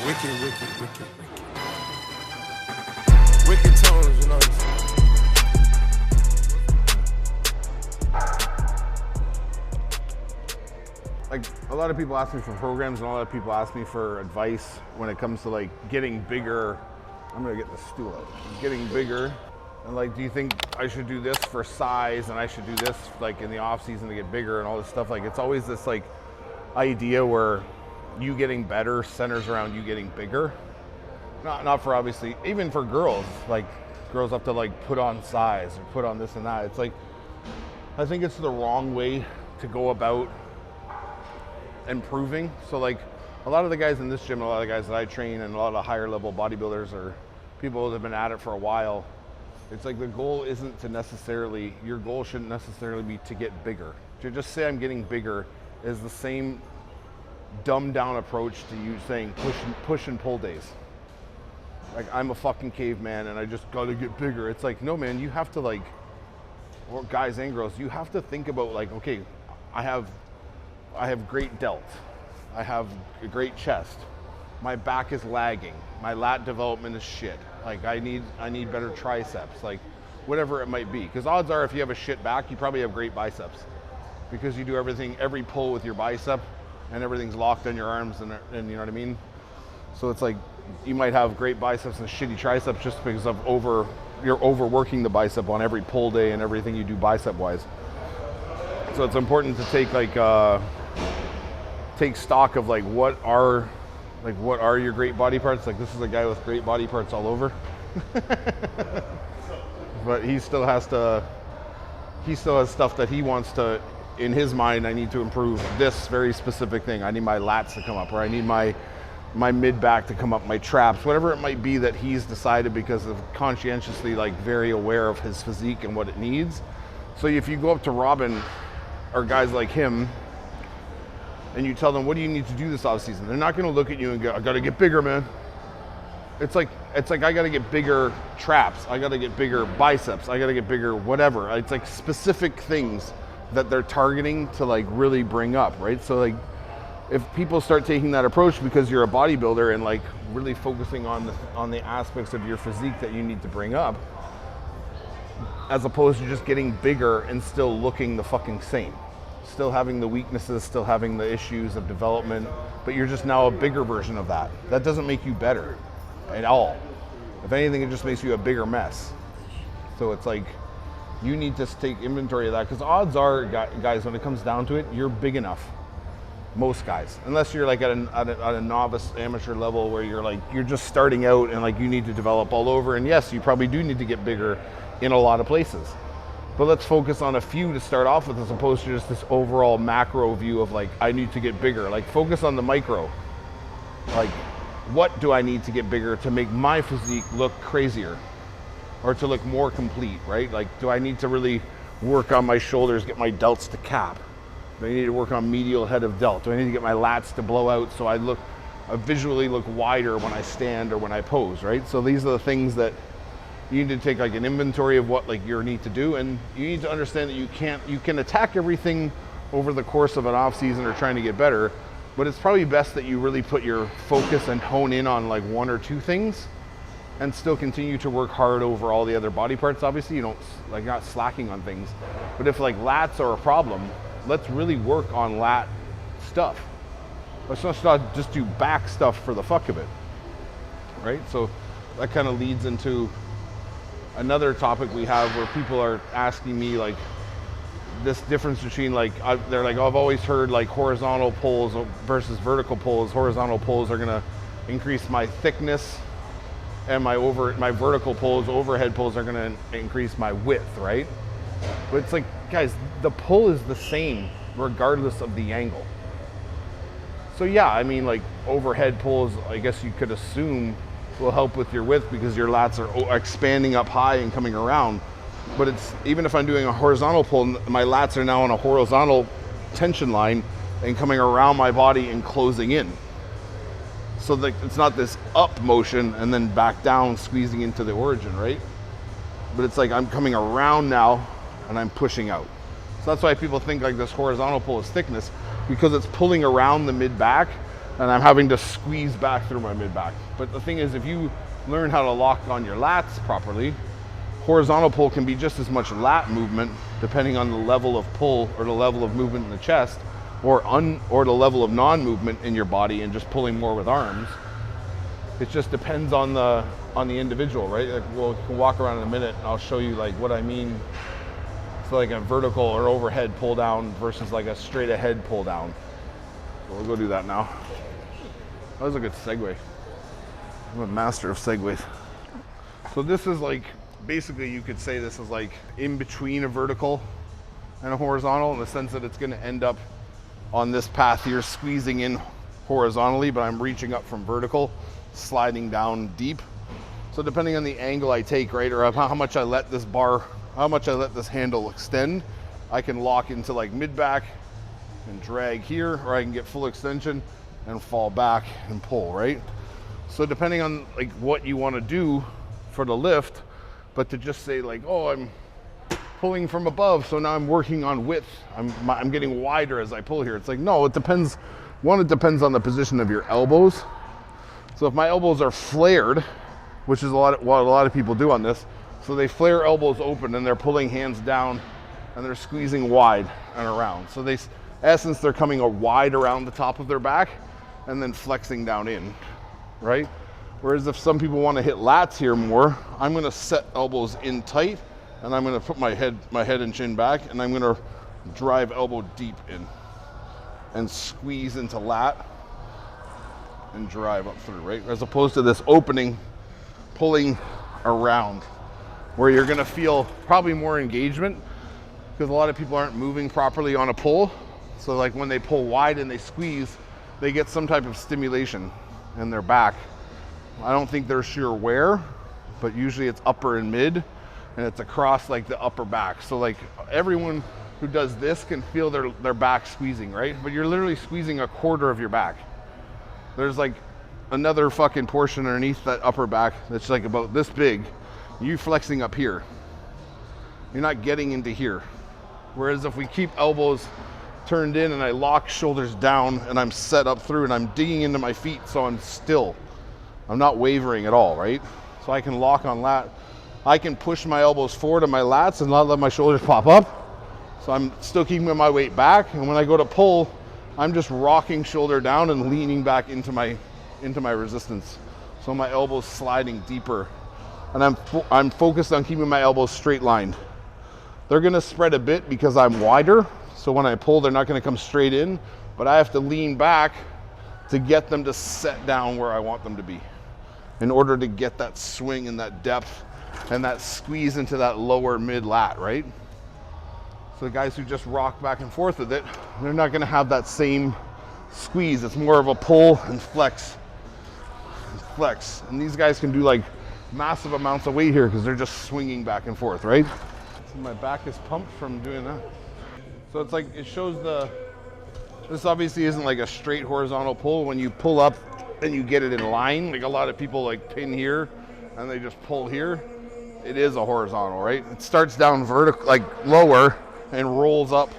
Wicked, wicked, wicked, wicked. Wicked tones, you know. Like, a lot of people ask me for programs and a lot of people ask me for advice when it comes to like getting bigger. I'm gonna get the stool out. Getting bigger. And like, do you think I should do this for size and I should do this like in the off season to get bigger and all this stuff? Like, it's always this like idea where you getting better centers around you getting bigger. Not for obviously, even for girls, like girls have to like put on size or put on this and that. It's like, I think it's the wrong way to go about improving. So like a lot of the guys in this gym, a lot of the guys that I train and a lot of higher level bodybuilders or people that have been at it for a while, it's like the goal isn't to necessarily, your goal shouldn't necessarily be to get bigger. To just say I'm getting bigger is the same dumbed down approach to you saying push and pull days. Like, I'm a fucking caveman and I just gotta get bigger. It's like, no man, you have to like, or guys and girls, you have to think about like, okay, I have great delt. I have a great chest. My back is lagging. My lat development is shit. Like, I need better triceps, like whatever it might be. Because odds are if you have a shit back, you probably have great biceps. Because you do every pull with your bicep and everything's locked on your arms and you know what I mean? So it's like, you might have great biceps and shitty triceps just because you're overworking the bicep on every pull day and everything you do bicep wise. So it's important to take take stock of like what are your great body parts. Like, this is a guy with great body parts all over. But he still has stuff that he wants to, in his mind, I need to improve this very specific thing. I need my lats to come up, or I need my mid back to come up, my traps, whatever it might be that he's decided because of conscientiously like very aware of his physique and what it needs. So if you go up to Robin or guys like him and you tell them, what do you need to do this off season? They're not gonna look at you and go, I gotta get bigger, man. It's like I gotta get bigger traps, I gotta get bigger biceps, I gotta get bigger whatever. It's like specific things that they're targeting to like really bring up, right? So like, if people start taking that approach because you're a bodybuilder and like really focusing on the aspects of your physique that you need to bring up, as opposed to just getting bigger and still looking the fucking same, still having the weaknesses, still having the issues of development, but you're just now a bigger version of that. That doesn't make you better at all. If anything, it just makes you a bigger mess. So it's like, you need to take inventory of that, because odds are, guys, when it comes down to it, you're big enough. Most guys, unless you're like at a novice amateur level where you're just starting out and like you need to develop all over. And yes, you probably do need to get bigger in a lot of places. But let's focus on a few to start off with, as opposed to just this overall macro view of like, I need to get bigger. Like, focus on the micro. Like, what do I need to get bigger to make my physique look crazier or to look more complete, right? Like, do I need to really work on my shoulders, get my delts to cap? Do I need to work on medial head of delt? Do I need to get my lats to blow out so I visually look wider when I stand or when I pose, right? So these are the things that you need to take like an inventory of what like you need to do, and you need to understand that you can attack everything over the course of an off season or trying to get better, but it's probably best that you really put your focus and hone in on like one or two things and still continue to work hard over all the other body parts. Obviously, you don't like not slacking on things, but if like lats are a problem, let's really work on lat stuff. Let's not just do back stuff for the fuck of it, right? So that kind of leads into another topic we have where people are asking me like this difference between like, they're like, oh, I've always heard like horizontal pulls versus vertical pulls. Horizontal pulls are gonna increase my thickness, and my vertical pulls, overhead pulls, are gonna increase my width, right? But it's like, guys, the pull is the same regardless of the angle. So yeah, I mean, like overhead pulls, I guess you could assume will help with your width because your lats are expanding up high and coming around. But it's, even if I'm doing a horizontal pull, my lats are now on a horizontal tension line and coming around my body and closing in. So like, it's not this up motion and then back down, squeezing into the origin, right? But it's like I'm coming around now and I'm pushing out. So that's why people think like this horizontal pull is thickness, because it's pulling around the mid back and I'm having to squeeze back through my mid-back. But the thing is, if you learn how to lock on your lats properly, horizontal pull can be just as much lat movement depending on the level of pull or the level of movement in the chest, or the level of non-movement in your body and just pulling more with arms. It just depends on the individual, right? Like, we'll walk around in a minute and I'll show you like what I mean. So like a vertical or overhead pull down versus like a straight ahead pull down. So we'll go do that now. That was a good segue. I'm a master of segues. So this is like, basically you could say this is like in between a vertical and a horizontal, in the sense that it's going to end up on this path here squeezing in horizontally, but I'm reaching up from vertical, sliding down deep. So depending on the angle I take, right, or how much I let this bar, how much I let this handle extend, I can lock into like mid-back and drag here, or I can get full extension and fall back and pull, right? So depending on like what you want to do for the lift, but to just say like, oh, I'm pulling from above, so now I'm working on width, I'm getting wider as I pull here. It's like, no, it depends. One, it depends on the position of your elbows. So if my elbows are flared, which is what a lot of people do on this, so they flare elbows open and they're pulling hands down and they're squeezing wide and around. So essence, they're coming wide around the top of their back and then flexing down in, right? Whereas if some people want to hit lats here more, I'm going to set elbows in tight, and I'm going to put my head and chin back, and I'm going to drive elbow deep in and squeeze into lat and drive up through, right? As opposed to this opening, pulling around, where you're going to feel probably more engagement because a lot of people aren't moving properly on a pull. So like when they pull wide and they squeeze, they get some type of stimulation in their back. I don't think they're sure where, but usually it's upper and mid, and it's across like the upper back. So like everyone who does this can feel their back squeezing, right? But you're literally squeezing a quarter of your back. There's like another fucking portion underneath that upper back that's like about this big. You flexing up here. You're not getting into here. Whereas if we keep elbows turned in and I lock shoulders down and I'm set up through and I'm digging into my feet, so I'm still. I'm not wavering at all, right? So I can lock on lat. I can push my elbows forward on my lats and not let my shoulders pop up. So I'm still keeping my weight back. And when I go to pull, I'm just rocking shoulder down and leaning back into my resistance. So my elbows sliding deeper. And I'm focused on keeping my elbows straight lined. They're gonna spread a bit because I'm wider. So when I pull, they're not gonna come straight in, but I have to lean back to get them to set down where I want them to be in order to get that swing and that depth and that squeeze into that lower mid lat, right? So the guys who just rock back and forth with it, they're not gonna have that same squeeze. It's more of a pull and flex, flex. And these guys can do like massive amounts of weight here because they're just swinging back and forth, right? So my back is pumped from doing that. So it's like, it shows this obviously isn't like a straight horizontal pull. When you pull up and you get it in line, like a lot of people like pin here and they just pull here, it is a horizontal, right? It starts down vertical, like lower, and rolls up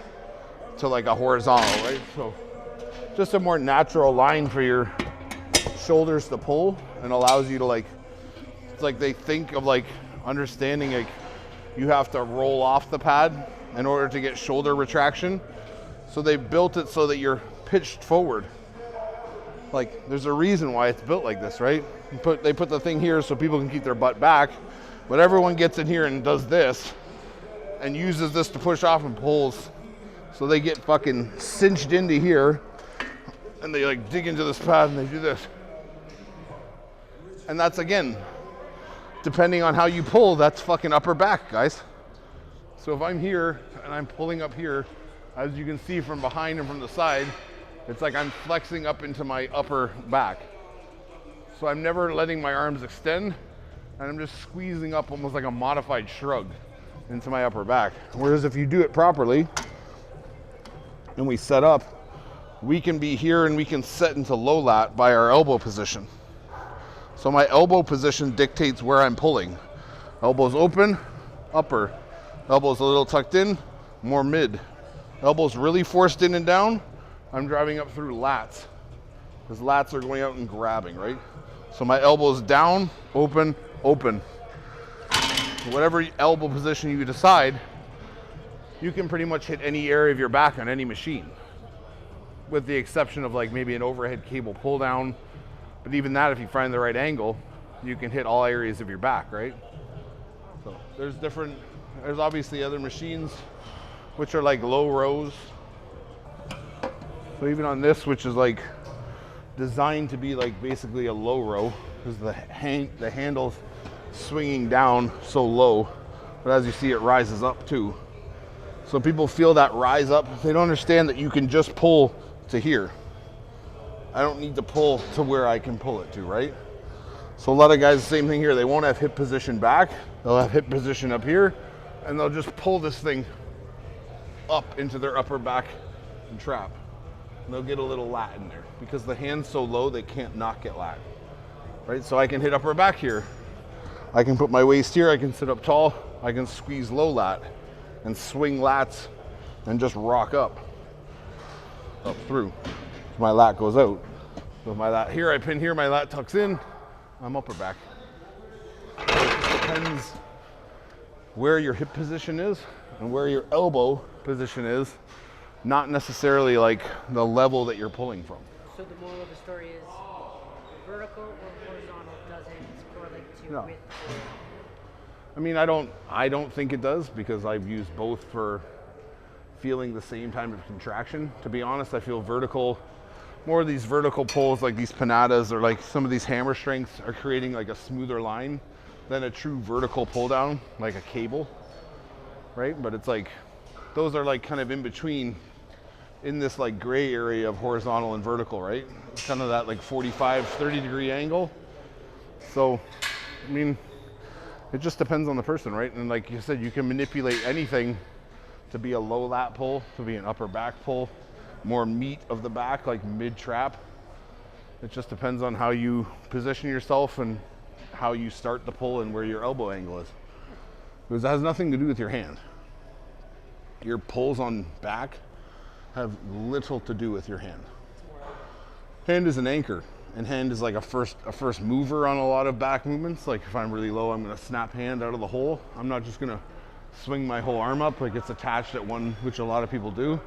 to like a horizontal, right? So just a more natural line for your shoulders to pull, and allows you to like, it's like they think of like understanding like you have to roll off the pad in order to get shoulder retraction. So they built it so that you're pitched forward. Like there's a reason why it's built like this, right? They put the thing here so people can keep their butt back, but everyone gets in here and does this and uses this to push off and pulls. So they get fucking cinched into here and they like dig into this pad and they do this. And that's, again, depending on how you pull, that's fucking upper back, guys. So if I'm here and I'm pulling up here, as you can see from behind and from the side, it's like I'm flexing up into my upper back. So I'm never letting my arms extend, and I'm just squeezing up almost like a modified shrug into my upper back. Whereas if you do it properly and we set up, we can be here and we can set into low lat by our elbow position. So my elbow position dictates where I'm pulling. Elbows open, upper. Elbows a little tucked in, more mid. Elbows really forced in and down, I'm driving up through lats. His lats are going out and grabbing, right? So my elbow's down, open, open. Whatever elbow position you decide, you can pretty much hit any area of your back on any machine, with the exception of like maybe an overhead cable pull down. But even that, if you find the right angle, you can hit all areas of your back, right? So there's obviously other machines which are like low rows. So even on this, which is like designed to be like basically a low row, because the handle's swinging down so low, but as you see, it rises up too. So people feel that rise up. They don't understand that you can just pull to here. I don't need to pull to where I can pull it to, right? So a lot of guys, the same thing here. They won't have hip position back. They'll have hip position up here, and they'll just pull this thing up into their upper back and trap. And they'll get a little lat in there because the hand's so low, they can't not get lat, right? So I can hit upper back here. I can put my waist here. I can sit up tall. I can squeeze low lat and swing lats and just rock up through. My lat goes out. So my lat here, I pin here, my lat tucks in, I'm upper back. So it just depends where your hip position is and where your elbow position is, not necessarily like the level that you're pulling from. So the moral of the story is vertical or horizontal doesn't correlate to No. width. I mean, I don't think it does, because I've used both for feeling the same type of contraction. To be honest, I feel vertical, more of these vertical pulls like these panadas or like some of these hammer strengths are creating like a smoother line than a true vertical pull down, like a cable, right? But it's like, those are like kind of in between in this like gray area of horizontal and vertical, right? It's kind of that like 45, 30 degree angle. So, I mean, it just depends on the person, right? And like you said, you can manipulate anything to be a low lat pull, to be an upper back pull, more meat of the back, like mid trap. It just depends on how you position yourself and how you start the pull and where your elbow angle is. Because that has nothing to do with your hand. Your pulls on back have little to do with your hand. Hand is an anchor, and hand is like a first mover on a lot of back movements. Like if I'm really low, I'm gonna snap hand out of the hole. I'm not just gonna swing my whole arm up like it's attached at one, which a lot of people do.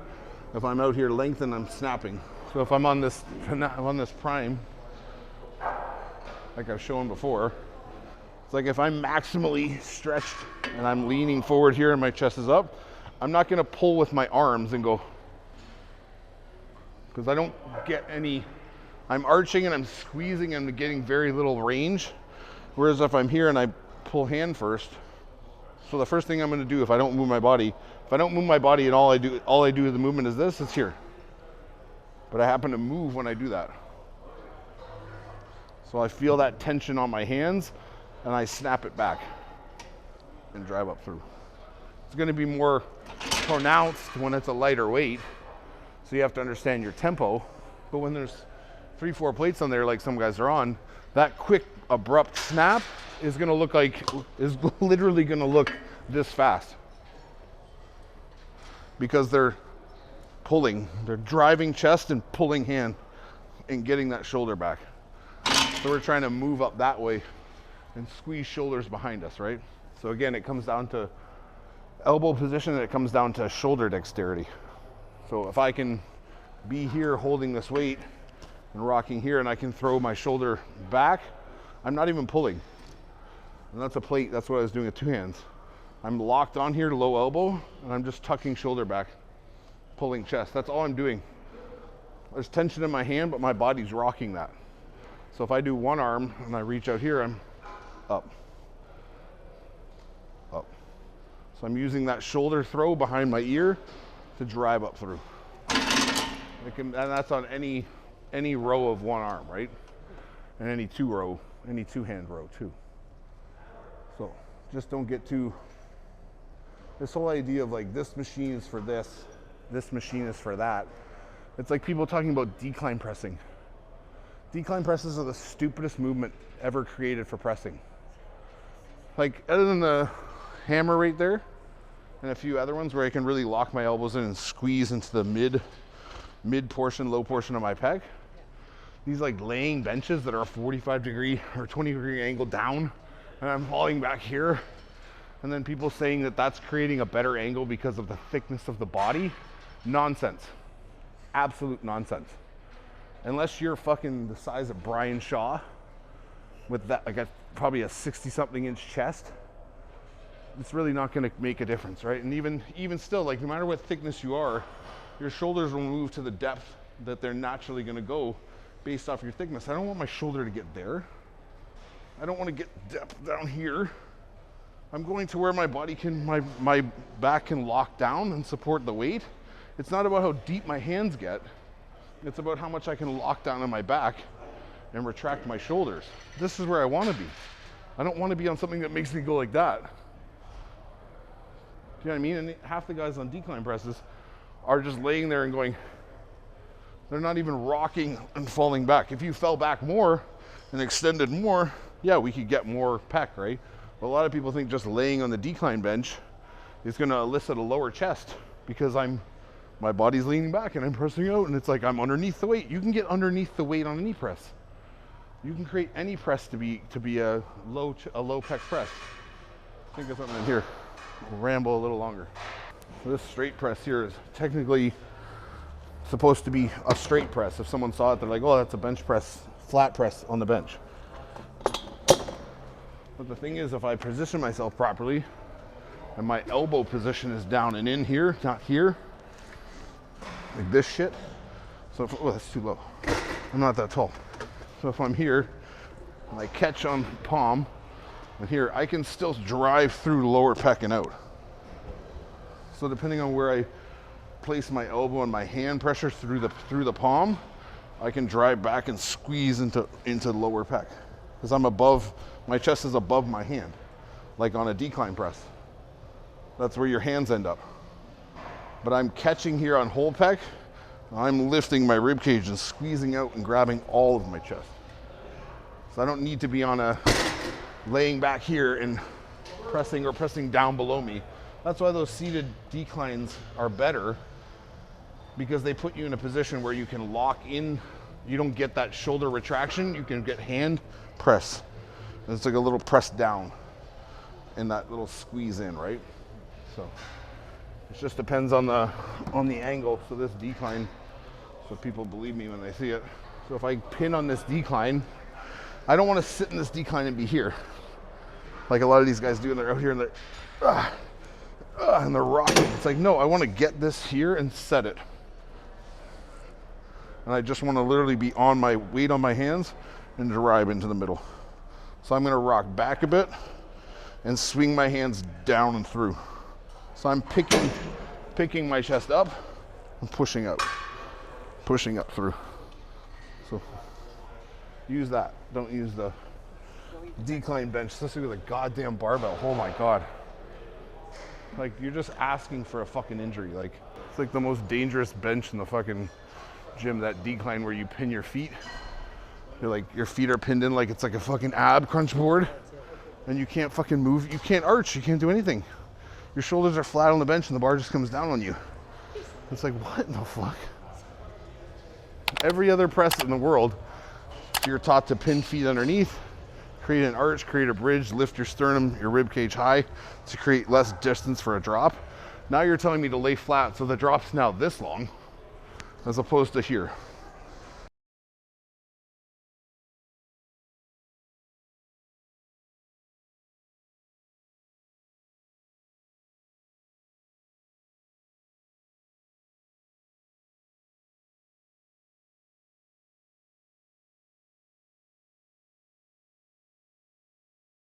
If I'm out here lengthened, I'm snapping. So if I'm on this prime, like I've shown before, it's like if I'm maximally stretched and I'm leaning forward here and my chest is up, I'm not gonna pull with my arms and go, because I don't get any, I'm arching and I'm squeezing and I'm getting very little range. Whereas if I'm here and I pull hand first, so the first thing I'm gonna do if I don't move my body, and all I do with the movement is this, it's here. But I happen to move when I do that. So I feel that tension on my hands and I snap it back and drive up through. It's gonna be more pronounced when it's a lighter weight. So you have to understand your tempo. But when there's 3-4 plates on there, like some guys are on, that quick abrupt snap is literally gonna look this fast. Because they're driving chest and pulling hand and getting that shoulder back. So we're trying to move up that way and squeeze shoulders behind us, right? So again, it comes down to elbow position and it comes down to shoulder dexterity. So if I can be here holding this weight and rocking here and I can throw my shoulder back, I'm not even pulling. And that's a plate, that's what I was doing with two hands. I'm locked on here, low elbow, and I'm just tucking shoulder back, pulling chest. That's all I'm doing. There's tension in my hand, but my body's rocking that. So if I do one arm and I reach out here, I'm up, up. So I'm using that shoulder throw behind my ear to drive up through. And that's on any row of one arm, right? And any two-hand row too. So just don't get too, this whole idea of like this machine is for this machine is for that. It's like people talking about decline pressing. Decline presses are the stupidest movement ever created for pressing. Like other than the hammer right there and a few other ones where I can really lock my elbows in and squeeze into the mid portion, low portion of my pec. these like laying benches that are a 45-degree or 20-degree angle down, and I'm falling back here. And then people saying that that's creating a better angle because of the thickness of the body. Nonsense. Absolute nonsense. Unless you're fucking the size of Brian Shaw with that, like probably a 60-something inch chest, it's really not going to make a difference, right? And even still, like no matter what thickness you are, your shoulders will move to the depth that they're naturally going to go based off your thickness. I don't want my shoulder to get there. I don't want to get depth down here. I'm going to where my body can, my back can lock down and support the weight. It's not about how deep my hands get. It's about how much I can lock down on my back and retract my shoulders. This is where I want to be. I don't want to be on something that makes me go like that. Do you know what I mean? And half the guys on decline presses are just laying there and going, they're not even rocking and falling back. If you fell back more and extended more, yeah, we could get more pec, right? But a lot of people think just laying on the decline bench is going to elicit a lower chest because my body's leaning back and I'm pressing out, and it's like I'm underneath the weight. You can get underneath the weight on a knee press. You can create any press to be a low pec press. I think of something in here. We'll ramble a little longer. So this straight press here is technically supposed to be a straight press. If someone saw it, they're like, oh, that's a bench press, flat press on the bench. But the thing is, if I position myself properly and my elbow position is down and in here, not here, like this shit. So, oh, that's too low. I'm not that tall. So if I'm here and I catch on palm and here, I can still drive through lower pec and out. So depending on where I place my elbow and my hand pressure through the palm, I can drive back and squeeze into lower pec. Because I'm above, my chest is above my hand, like on a decline press. That's where your hands end up. But I'm catching here on whole pec, I'm lifting my rib cage and squeezing out and grabbing all of my chest. So I don't need to be on a laying back here and pressing down below me. That's why those seated declines are better, because they put you in a position where you can lock in. You don't get that shoulder retraction. You can get hand press. And it's like a little press down and that little squeeze in, right? So it just depends on the angle. So this decline, so people believe me when they see it. So if I pin on this decline, I don't want to sit in this decline and be here like a lot of these guys do, and they're out here and they're rocking. It's like, no, I want to get this here and set it. And I just want to literally be on my weight on my hands and drive into the middle. So I'm going to rock back a bit and swing my hands down and through. So I'm picking my chest up and pushing up through. So use that. Don't use the decline bench, especially with a goddamn barbell. Oh my God. Like, you're just asking for a fucking injury. Like, it's like the most dangerous bench in the fucking gym, that decline where you pin your feet. You're like, your feet are pinned in like it's like a fucking ab crunch board, and you can't fucking move. You can't arch. You can't do anything. Your shoulders are flat on the bench and the bar just comes down on you. It's like, what in the fuck? Every other press in the world, you're taught to pin feet underneath, create an arch, create a bridge, lift your sternum, your rib cage high to create less distance for a drop. Now you're telling me to lay flat so the drop's now this long as opposed to here.